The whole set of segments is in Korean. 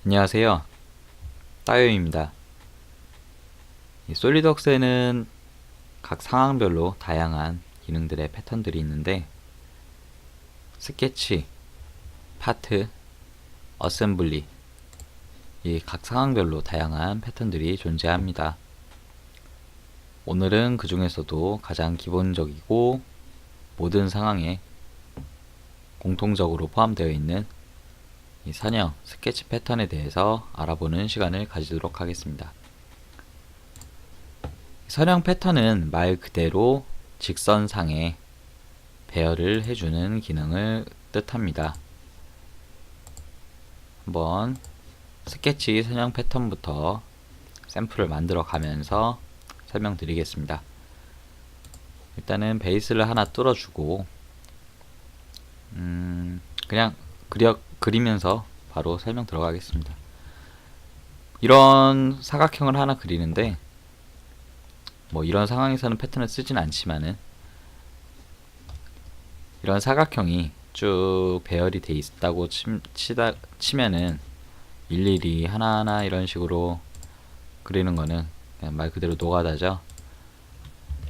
안녕하세요. 따요입니다. 이 솔리드웍스에는 각 상황별로 다양한 기능들의 패턴들이 있는데 스케치, 파트, 어셈블리 이 각 상황별로 다양한 패턴들이 존재합니다. 오늘은 그 중에서도 가장 기본적이고 모든 상황에 공통적으로 포함되어 있는 이 선형 스케치 패턴에 대해서 알아보는 시간을 가지도록 하겠습니다. 선형 패턴은 말 그대로 직선상에 배열을 해주는 기능을 뜻합니다. 한번 스케치 선형 패턴부터 샘플을 만들어 가면서 설명드리겠습니다. 일단은 베이스를 하나 뚫어주고 그냥 그리면서 바로 설명 들어가겠습니다. 이런 사각형을 하나 그리는데 뭐 이런 상황에서는 패턴을 쓰진 않지만은 이런 사각형이 쭉 배열이 돼 있다고 치면은 일일이 하나하나 이런 식으로 그리는 거는 그냥 말 그대로 노가다죠.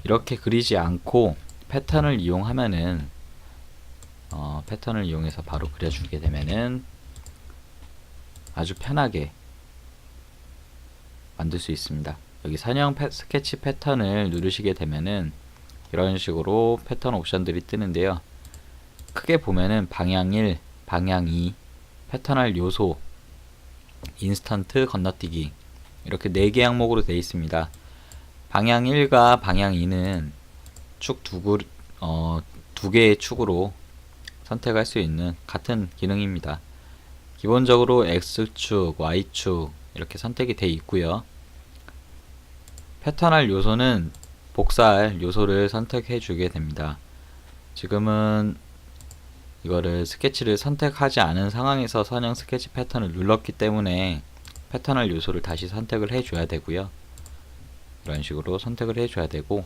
이렇게 그리지 않고 패턴을 이용하면은 패턴을 이용해서 바로 그려주게 되면은 아주 편하게 만들 수 있습니다. 여기 선형 스케치 패턴을 누르시게 되면은 이런 식으로 패턴 옵션들이 뜨는데요. 크게 보면은 방향 1, 방향 2, 패턴할 요소, 인스턴트 건너뛰기 이렇게 4개 항목으로 되어 있습니다. 방향 1과 방향 2는 축 두 개의 축으로 선택할 수 있는 같은 기능입니다. 기본적으로 X축, Y축 이렇게 선택이 되어 있고요. 패턴할 요소는 복사할 요소를 선택해 주게 됩니다. 지금은 이거를 스케치를 선택하지 않은 상황에서 선형 스케치 패턴을 눌렀기 때문에 패턴할 요소를 다시 선택을 해 줘야 되고요. 이런 식으로 선택을 해 줘야 되고,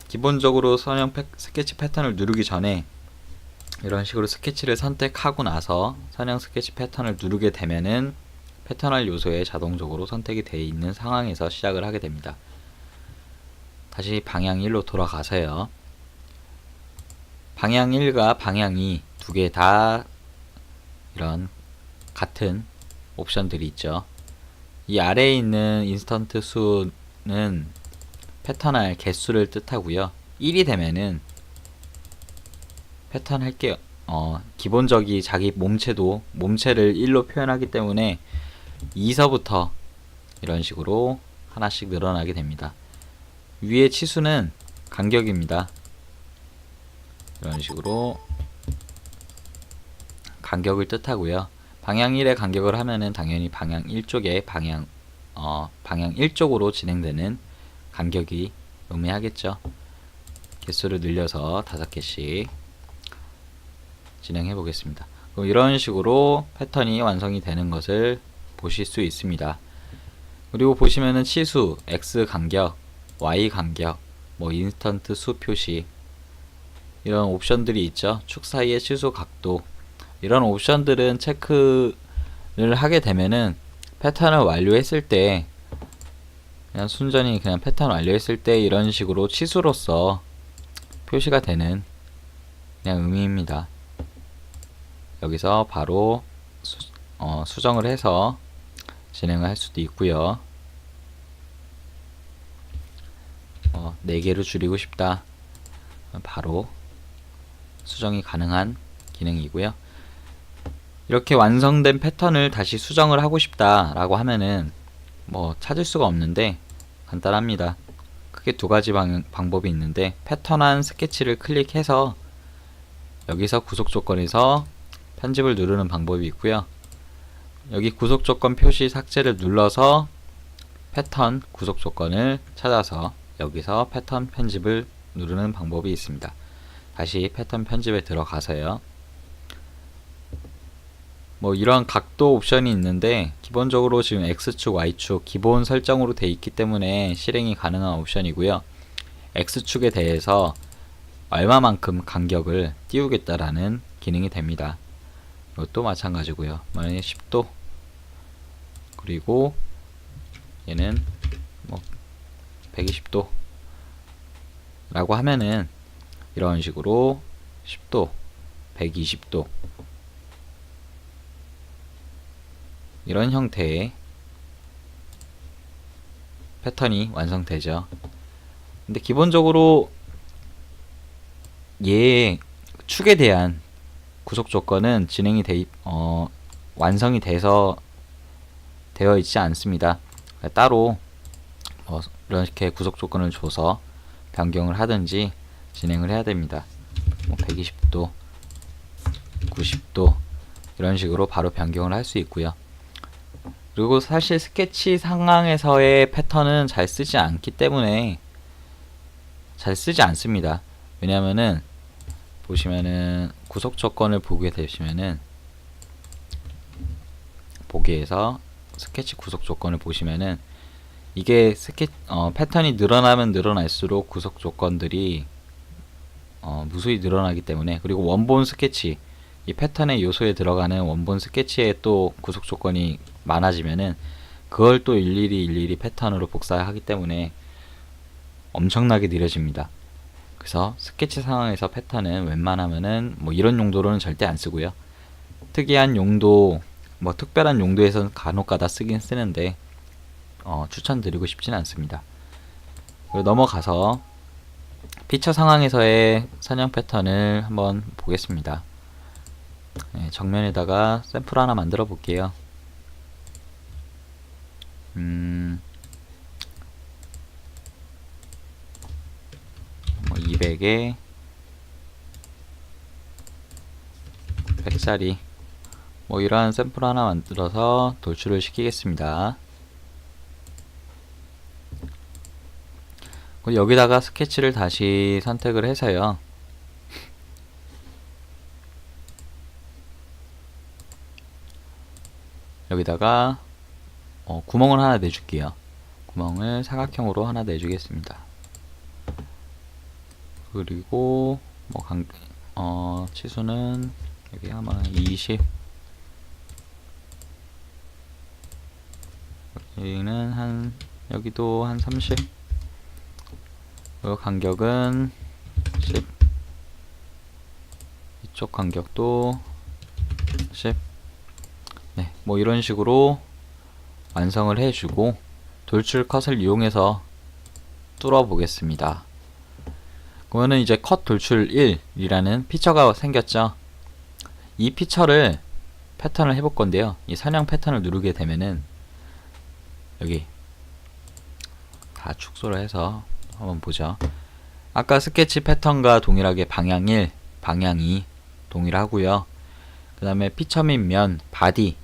기본적으로 선형 스케치 패턴을 누르기 전에 이런 식으로 스케치를 선택하고 나서 선형 스케치 패턴을 누르게 되면은 패턴할 요소에 자동적으로 선택이 되어 있는 상황에서 시작을 하게 됩니다. 다시 방향 1로 돌아가서요. 방향 1과 방향 2 두 개 다 이런 같은 옵션들이 있죠. 이 아래에 있는 인스턴트 수는 패턴할 개수를 뜻하고요. 1이 되면은 패턴 할게요. 기본적이 자기 몸체를 1로 표현하기 때문에 2서부터 이런 식으로 하나씩 늘어나게 됩니다. 위의 치수는 간격입니다. 이런 식으로 간격을 뜻하고요. 방향 1의 간격을 하면은 당연히 방향 1쪽에 방향 1쪽으로 진행되는 간격이 의미하겠죠. 개수를 늘려서 5개씩 진행해 보겠습니다. 이런 식으로 패턴이 완성이 되는 것을 보실 수 있습니다. 그리고 보시면은 치수, X 간격, Y 간격, 뭐 인스턴트 수 표시 이런 옵션들이 있죠. 축 사이의 치수 각도 이런 옵션들은 체크를 하게 되면은 패턴을 완료했을 때 그냥 순전히 그냥 패턴 완료했을 때 이런 식으로 치수로서 표시가 되는 그냥 의미입니다. 여기서 바로 수정을 해서 진행을 할 수도 있고요. 4개로 줄이고 싶다. 바로 수정이 가능한 기능이고요. 이렇게 완성된 패턴을 다시 수정을 하고 싶다 라고 하면은 뭐 찾을 수가 없는데 간단합니다. 크게 두 가지 방법이 있는데, 패턴한 스케치를 클릭해서 여기서 구속 조건에서 편집을 누르는 방법이 있고요. 여기 구속 조건 표시 삭제를 눌러서 패턴 구속 조건을 찾아서 여기서 패턴 편집을 누르는 방법이 있습니다. 다시 패턴 편집에 들어가서요. 뭐 이런 각도 옵션이 있는데 기본적으로 지금 X축, Y축 기본 설정으로 되어 있기 때문에 실행이 가능한 옵션이고요. X축에 대해서 얼마만큼 간격을 띄우겠다라는 기능이 됩니다. 이것도 마찬가지고요. 만약에 10도, 그리고 얘는 뭐 120도 라고 하면은 이런 식으로 10도, 120도 이런 형태의 패턴이 완성되죠. 근데 기본적으로 얘 축에 대한 구속 조건은 완성이 되어 있지 않습니다. 따로 이렇게 구속 조건을 줘서 변경을 하든지 진행을 해야 됩니다. 120도, 90도 이런 식으로 바로 변경을 할 수 있고요. 그리고 사실 스케치 상황에서의 패턴은 잘 쓰지 않습니다. 왜냐면은 보시면은 구속 조건을 보게 되시면은 보기에서 스케치 구속 조건을 보시면은 이게 패턴이 늘어나면 늘어날수록 구속 조건들이 무수히 늘어나기 때문에, 그리고 원본 스케치, 이 패턴의 요소에 들어가는 원본 스케치에 또 구속 조건이 많아지면은 그걸 또 일일이 패턴으로 복사하기 때문에 엄청나게 느려집니다. 그래서 스케치 상황에서 패턴은 웬만하면은 이런 용도로는 절대 안 쓰고요. 특이한 용도, 특별한 용도에서는 간혹가다 쓰긴 쓰는데 추천드리고 싶진 않습니다. 그리고 넘어가서 피처 상황에서의 선형 패턴을 한번 보겠습니다. 정면에다가 샘플 하나 만들어 볼게요. 200에 100짜리 이러한 샘플 하나 만들어서 돌출을 시키겠습니다. 여기다가 스케치를 다시 선택을 해서요. 여기다가 구멍을 하나 내줄게요. 구멍을 사각형으로 하나 내주겠습니다. 그리고 치수는 여기 아마 20, 여기도 한 30, 그리고 간격은 10, 이쪽 간격도 10. 네, 이런 식으로 완성을 해주고 돌출 컷을 이용해서 뚫어 보겠습니다. 그러면은 이제 컷 돌출 1이라는 피처가 생겼죠. 이 피처를 패턴을 해볼 건데요. 이 선형 패턴을 누르게 되면은 여기 다 축소를 해서 한번 보죠. 아까 스케치 패턴과 동일하게 방향 1, 방향 2 동일하고요. 그 다음에 피처 및 면, 바디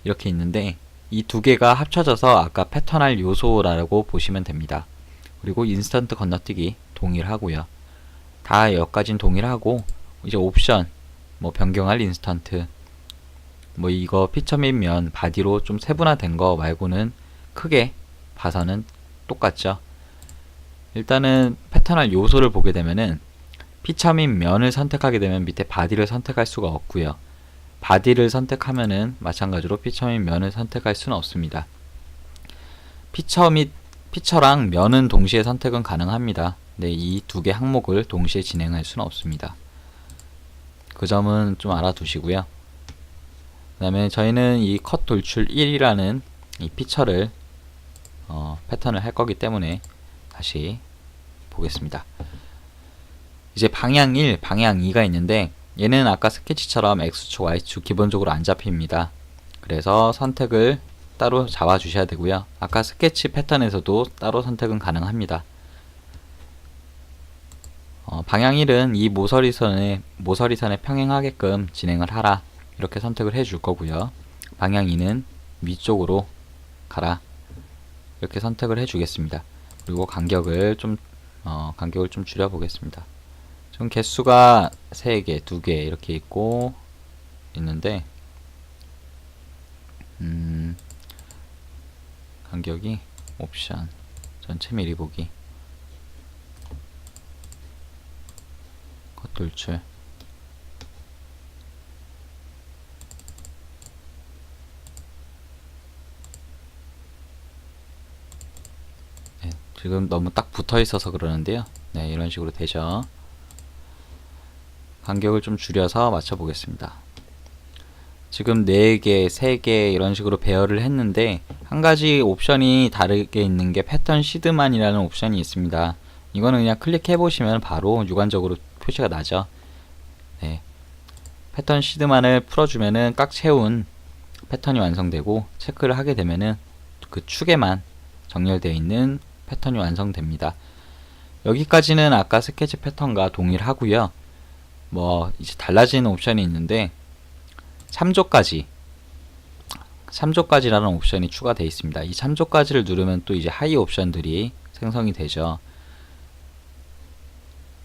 이렇게 있는데 이 두 개가 합쳐져서 아까 패턴할 요소라고 보시면 됩니다. 그리고 인스턴트 건너뛰기 동일하고요. 다 여기까지는 동일하고, 이제 옵션 변경할 인스턴트 이거 피처 및 면, 바디로 좀 세분화된 거 말고는 크게 봐서는 똑같죠. 일단은 패턴할 요소를 보게 되면은 피처 및 면을 선택하게 되면 밑에 바디를 선택할 수가 없고요. 바디를 선택하면은 마찬가지로 피처 및 면을 선택할 수는 없습니다. 피처랑 면은 동시에 선택은 가능합니다. 근데 이 두 개 항목을 동시에 진행할 수는 없습니다. 그 점은 좀 알아두시고요. 그 다음에 저희는 이 컷 돌출 1이라는 이 피처를 패턴을 할 거기 때문에 다시 보겠습니다. 이제 방향 1, 방향 2가 있는데 얘는 아까 스케치처럼 X축, Y축 기본적으로 안 잡힙니다. 그래서 선택을 따로 잡아 주셔야 되고요. 아까 스케치 패턴에서도 따로 선택은 가능합니다. 방향 1은 이 모서리선에 평행하게끔 진행을 하라, 이렇게 선택을 해 줄 거고요. 방향 2는 위쪽으로 가라, 이렇게 선택을 해 주겠습니다. 그리고 간격을 좀 줄여 보겠습니다. 지금 개수가 3개, 2개 이렇게 있는데 간격이 옵션 전체 미리 보기 컷 돌출 지금 너무 딱 붙어 있어서 그러는데요. 네, 이런 식으로 되죠. 간격을 좀 줄여서 맞춰 보겠습니다. 지금 4개, 3개 이런 식으로 배열을 했는데 한 가지 옵션이 다르게 있는 게 패턴 시드만이라는 옵션이 있습니다. 이거는 그냥 클릭해 보시면 바로 육안적으로 표시가 나죠. 네. 패턴 시드만을 풀어주면은 꽉 채운 패턴이 완성되고, 체크를 하게 되면은 그 축에만 정렬되어 있는 패턴이 완성됩니다. 여기까지는 아까 스케치 패턴과 동일하고요. 뭐 이제 달라지는 옵션이 있는데 참조까지라는 옵션이 추가되어 있습니다. 이 참조까지를 누르면 또 이제 하이 옵션들이 생성이 되죠.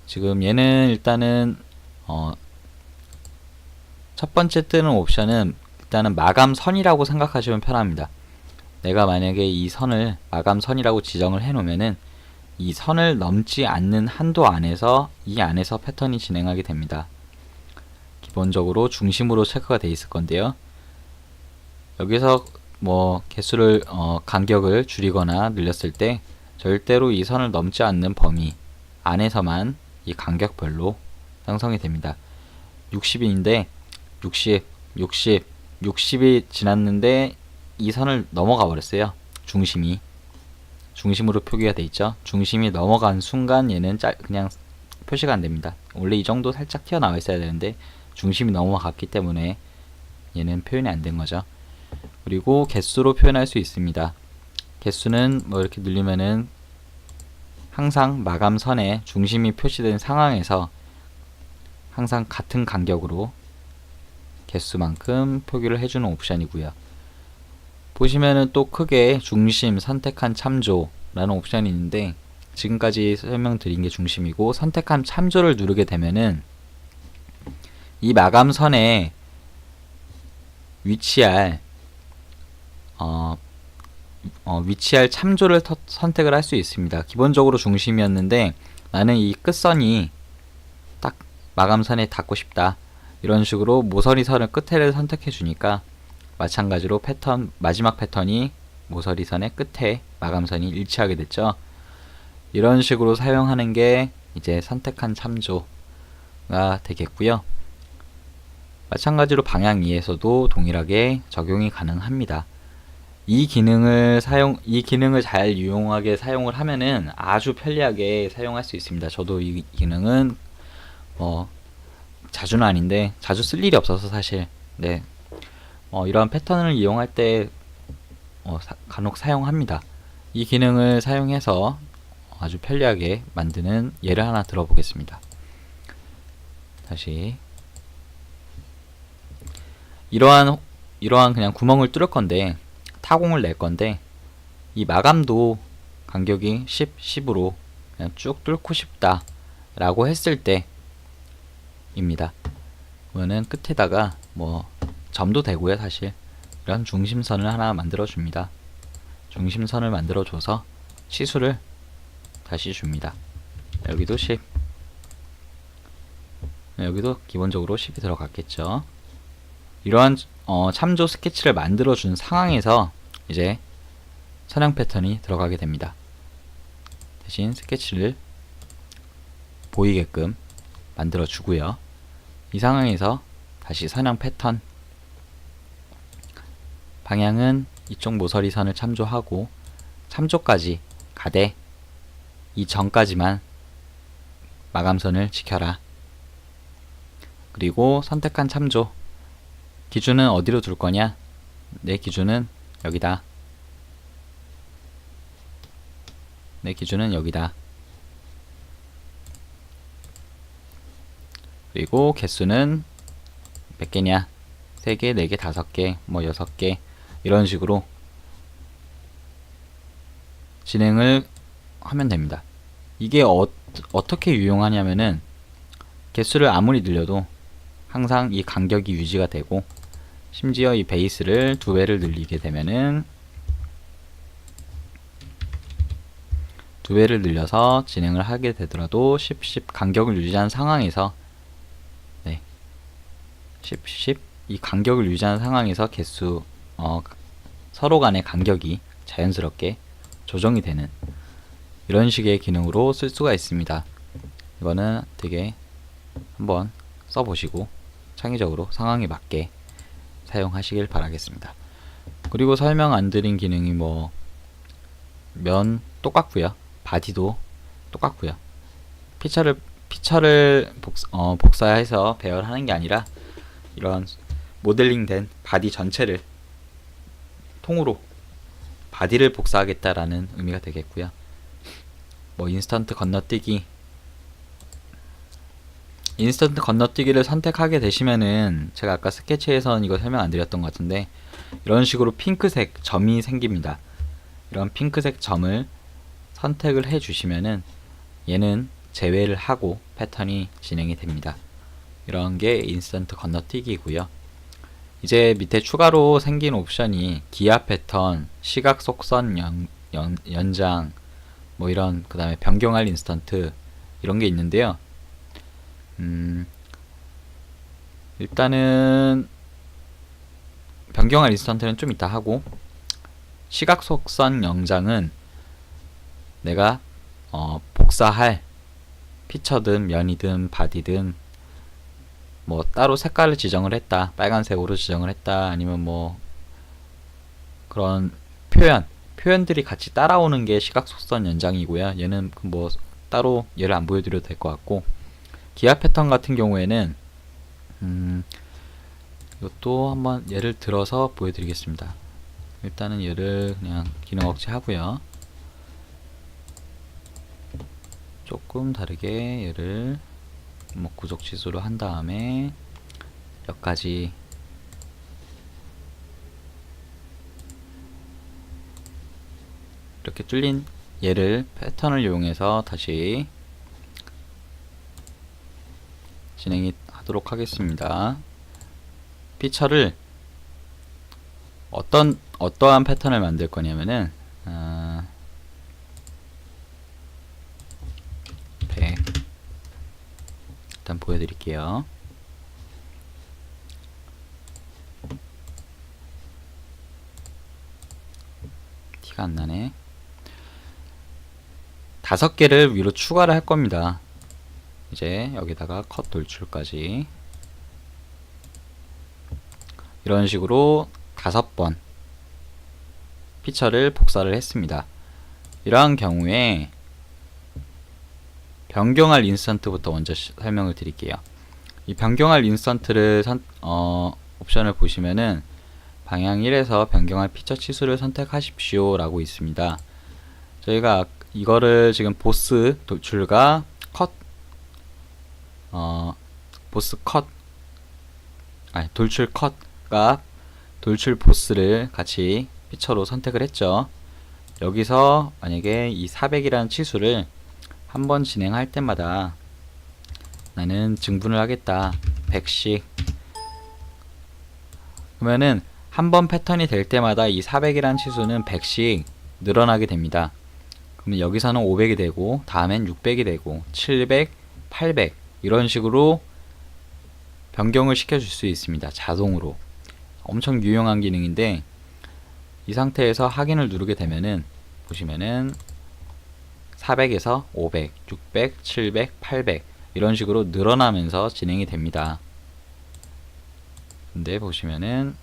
지금 얘는 일단은 첫 번째 뜨는 옵션은 일단은 마감선이라고 생각하시면 편합니다. 내가 만약에 이 선을 마감선이라고 지정을 해 놓으면은 이 선을 넘지 않는 한도 안에서 이 안에서 패턴이 진행하게 됩니다. 기본적으로 중심으로 체크가 되어 있을 건데요. 여기서 뭐 개수를 간격을 줄이거나 늘렸을 때 절대로 이 선을 넘지 않는 범위 안에서만 이 간격별로 형성이 됩니다. 60인데 60, 60이 지났는데 이 선을 넘어가 버렸어요. 중심으로 표기가 돼 있죠. 중심이 넘어간 순간 얘는 그냥 표시가 안 됩니다. 원래 이 정도 살짝 튀어나와 있어야 되는데 중심이 넘어갔기 때문에 얘는 표현이 안 된 거죠. 그리고 개수로 표현할 수 있습니다. 개수는 뭐 이렇게 누르면은 항상 마감선에 중심이 표시된 상황에서 항상 같은 간격으로 개수만큼 표기를 해주는 옵션이고요. 보시면은 또 크게 중심, 선택한 참조라는 옵션이 있는데, 지금까지 설명드린 게 중심이고, 선택한 참조를 누르게 되면은 이 마감선에 위치할 참조를 선택을 할 수 있습니다. 기본적으로 중심이었는데 나는 이 끝선이 딱 마감선에 닿고 싶다, 이런 식으로 모서리 선을 끝에를 선택해 주니까 마찬가지로 마지막 패턴이 모서리 선의 끝에 마감선이 일치하게 됐죠. 이런 식으로 사용하는 게 이제 선택한 참조가 되겠고요. 마찬가지로 방향 2에서도 동일하게 적용이 가능합니다. 이 기능을 잘 유용하게 사용을 하면은 아주 편리하게 사용할 수 있습니다. 저도 이 기능은 자주는 아닌데 자주 쓸 일이 없어서 사실 이런 패턴을 이용할 때 간혹 사용합니다. 이 기능을 사용해서 아주 편리하게 만드는 예를 하나 들어보겠습니다. 다시 이러한 그냥 구멍을 뚫을 건데, 타공을 낼 건데, 이 마감도 간격이 10, 10으로 그냥 쭉 뚫고 싶다 라고 했을 때 입니다. 그러면은 끝에다가 뭐 점도 되고요. 사실 이런 중심선을 하나 만들어 줍니다. 중심선을 만들어 줘서 치수를 다시 줍니다. 여기도 10, 여기도 기본적으로 10이 들어갔겠죠. 이러한 참조 스케치를 만들어 준 상황에서 이제 선형 패턴이 들어가게 됩니다. 대신 스케치를 보이게끔 만들어 주고요. 이 상황에서 다시 선형 패턴 방향은 이쪽 모서리 선을 참조하고, 참조까지 가되 이 전까지만 마감선을 지켜라. 그리고 선택한 참조 기준은 어디로 둘 거냐? 내 기준은 여기다. 내 기준은 여기다. 그리고 개수는 몇 개냐? 3개, 4개, 5개, 뭐 6개, 이런 식으로 진행을 하면 됩니다. 이게 어떻게 유용하냐면은 개수를 아무리 늘려도 항상 이 간격이 유지가 되고, 심지어 이 베이스를 2배를 늘리게 되면은 2배를 늘려서 진행을 하게 되더라도 10, 10 간격을 유지한 상황에서 10, 10 이 간격을 유지한 상황에서 개수 서로 간의 간격이 자연스럽게 조정이 되는 이런 식의 기능으로 쓸 수가 있습니다. 이거는 되게 한번 써보시고 창의적으로 상황에 맞게 사용하시길 바라겠습니다. 그리고 설명 안 드린 기능이 뭐 면 똑같고요. 바디도 똑같고요. 피처를 복사해서 배열하는 게 아니라 이런 모델링된 바디 전체를 통으로 바디를 복사하겠다라는 의미가 되겠고요. 뭐 인스턴트 건너뛰기를 선택하게 되시면은 제가 아까 스케치에서는 이거 설명 안 드렸던 것 같은데 이런 식으로 핑크색 점이 생깁니다. 이런 핑크색 점을 선택을 해 주시면은 얘는 제외를 하고 패턴이 진행이 됩니다. 이런 게 인스턴트 건너뛰기고요. 이제 밑에 추가로 생긴 옵션이 기아 패턴, 시각 속선 연장, 뭐 이런 그 다음에 변경할 인스턴트 이런 게 있는데요. 일단은 변경할 인스턴트는 좀 이따 하고 시각 속선 연장은 내가 복사할 피처든 면이든 바디든 뭐 따로 색깔을 지정을 했다, 빨간색으로 지정을 했다, 아니면 뭐 그런 표현들이 같이 따라오는 게 시각 속선 연장이고요. 얘는 뭐 따로 얘를 안 보여드려도 될 것 같고, 기아 패턴 같은 경우에는 이것도 한번 예를 들어서 보여드리겠습니다. 일단은 얘를 그냥 기능 억제 하고요. 조금 다르게 얘를 뭐 구속 치수로 한 다음에 몇 가지 이렇게 뚫린 얘를 패턴을 이용해서 다시 진행이 하도록 하겠습니다. 피처를 어떠한 패턴을 만들 거냐면은 100 일단 보여드릴게요. 티가 안 나네. 5개를 위로 추가를 할 겁니다. 이제 여기다가 컷 돌출까지 이런 식으로 5번 피처를 복사를 했습니다. 이러한 경우에 변경할 인스턴트부터 먼저 설명을 드릴게요. 이 변경할 인스턴트를 옵션을 보시면은 방향 1에서 변경할 피처 치수를 선택하십시오 라고 있습니다. 저희가 이거를 지금 보스 돌출과 컷 돌출 컷과 돌출 보스를 같이 피처로 선택을 했죠. 여기서 만약에 이 400이라는 치수를 한번 진행할 때마다 나는 증분을 하겠다. 100씩. 그러면은 한번 패턴이 될 때마다 이 400이라는 치수는 100씩 늘어나게 됩니다. 그러면 여기서는 500이 되고 다음엔 600이 되고 700, 800 이런 식으로 변경을 시켜줄 수 있습니다. 자동으로. 엄청 유용한 기능인데 이 상태에서 확인을 누르게 되면은 보시면은 400에서 500, 600, 700, 800 이런 식으로 늘어나면서 진행이 됩니다. 근데 보시면은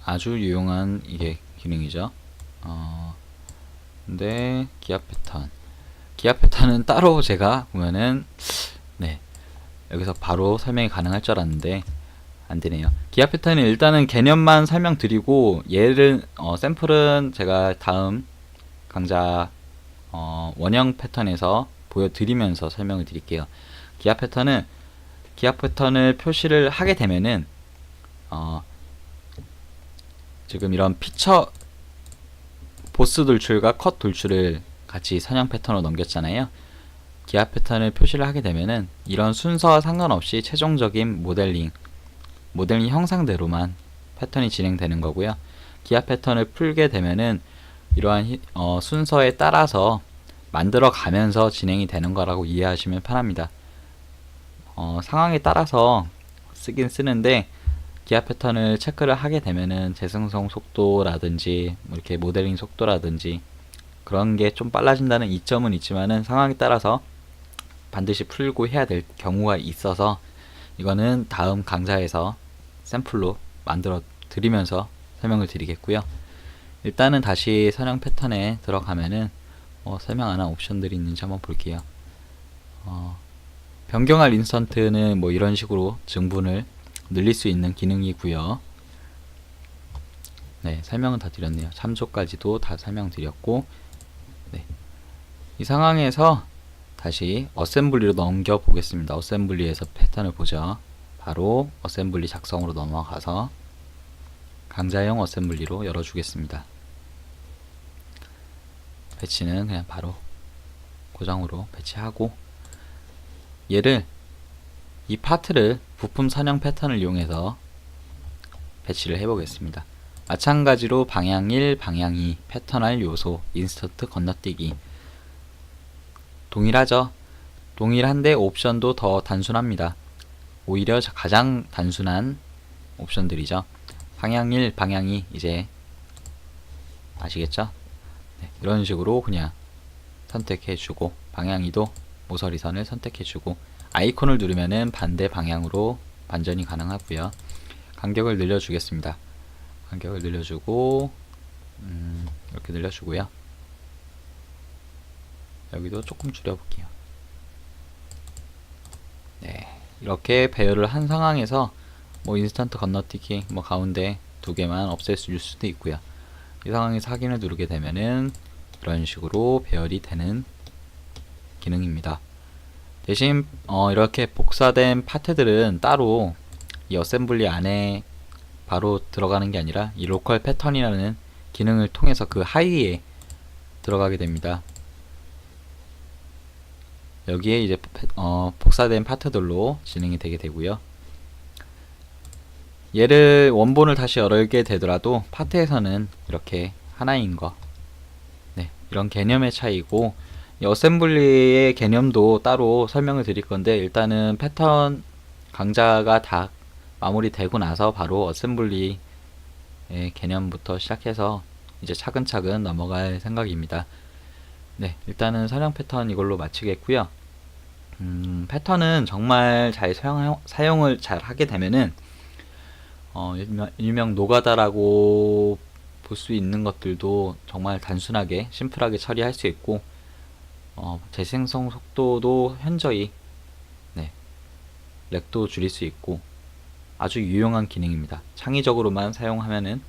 아주 유용한 이게 기능이죠. 근데 기아 패턴은 따로 제가 보면은 네 여기서 바로 설명이 가능할 줄 알았는데 안 되네요. 기아 패턴은 일단은 개념만 설명드리고 얘를 샘플은 제가 다음 강좌 원형 패턴에서 보여드리면서 설명을 드릴게요. 기아 패턴을 표시를 하게 되면은 지금 이런 피처 보스 돌출과 컷 돌출을 같이 선형 패턴으로 넘겼잖아요. 기아 패턴을 표시를 하게 되면은 이런 순서와 상관없이 최종적인 모델링 형상대로만 패턴이 진행되는 거고요. 기아 패턴을 풀게 되면은 이러한 순서에 따라서 만들어 가면서 진행이 되는 거라고 이해하시면 편합니다. 상황에 따라서 쓰긴 쓰는데 기아 패턴을 체크를 하게 되면은 재생성 속도라든지 뭐 이렇게 모델링 속도라든지 그런 게 좀 빨라진다는 이점은 있지만은 상황에 따라서 반드시 풀고 해야 될 경우가 있어서 이거는 다음 강좌에서 샘플로 만들어 드리면서 설명을 드리겠고요. 일단은 다시 선형 패턴에 들어가면은 설명 안 한 옵션들이 있는지 한번 볼게요. 변경할 인스턴트는 뭐 이런 식으로 증분을 늘릴 수 있는 기능이고요. 네, 설명은 다 드렸네요. 참조까지도 다 설명드렸고, 네, 이 상황에서 다시 어셈블리로 넘겨 보겠습니다. 어셈블리에서 패턴을 보죠. 바로 어셈블리 작성으로 넘어가서 강좌형 어셈블리로 열어주겠습니다. 배치는 그냥 바로 고정으로 배치하고, 얘를 이 파트를 부품 선형 패턴을 이용해서 배치를 해보겠습니다. 마찬가지로 방향 1, 방향 2, 패턴할 요소, 인스턴트 건너뛰기 동일하죠. 동일한데 옵션도 더 단순합니다. 오히려 가장 단순한 옵션들이죠. 방향 1, 방향 2 이제 아시겠죠? 네, 이런 식으로 그냥 선택해주고 방향 2도 모서리선을 선택해주고 아이콘을 누르면은 반대 방향으로 반전이 가능하고요. 간격을 늘려주겠습니다. 간격을 늘려주고 이렇게 늘려주고요. 여기도 조금 줄여볼게요. 네, 이렇게 배열을 한 상황에서 뭐 인스턴트 건너뛰기 뭐 가운데 두 개만 없앨 수도 있고요. 이 상황에서 확인을 누르게 되면은 이런 식으로 배열이 되는 기능입니다. 대신 이렇게 복사된 파트들은 따로 이 어셈블리 안에 바로 들어가는 게 아니라 이 로컬 패턴이라는 기능을 통해서 그 하위에 들어가게 됩니다. 여기에 이제 복사된 파트들로 진행이 되게 되고요. 얘를 원본을 다시 열게 되더라도 파트에서는 이렇게 하나인 거, 네, 이런 개념의 차이고, 이 어셈블리의 개념도 따로 설명을 드릴 건데 일단은 패턴 강좌가 다 마무리되고 나서 바로 어셈블리의 개념부터 시작해서 이제 차근차근 넘어갈 생각입니다. 네, 일단은 선형 패턴 이걸로 마치겠고요. 패턴은 정말 잘 사용을 잘 하게 되면은 일명 노가다라고 볼 수 있는 것들도 정말 단순하게 심플하게 처리할 수 있고, 재생성 속도도 현저히, 네, 렉도 줄일 수 있고 아주 유용한 기능입니다. 창의적으로만 사용하면은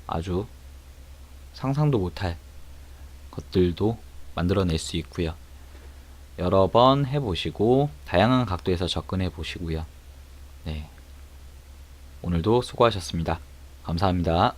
아주 상상도 못할 것들도 만들어낼 수 있고요. 여러 번 해보시고 다양한 각도에서 접근해 보시고요. 네, 오늘도 수고하셨습니다. 감사합니다.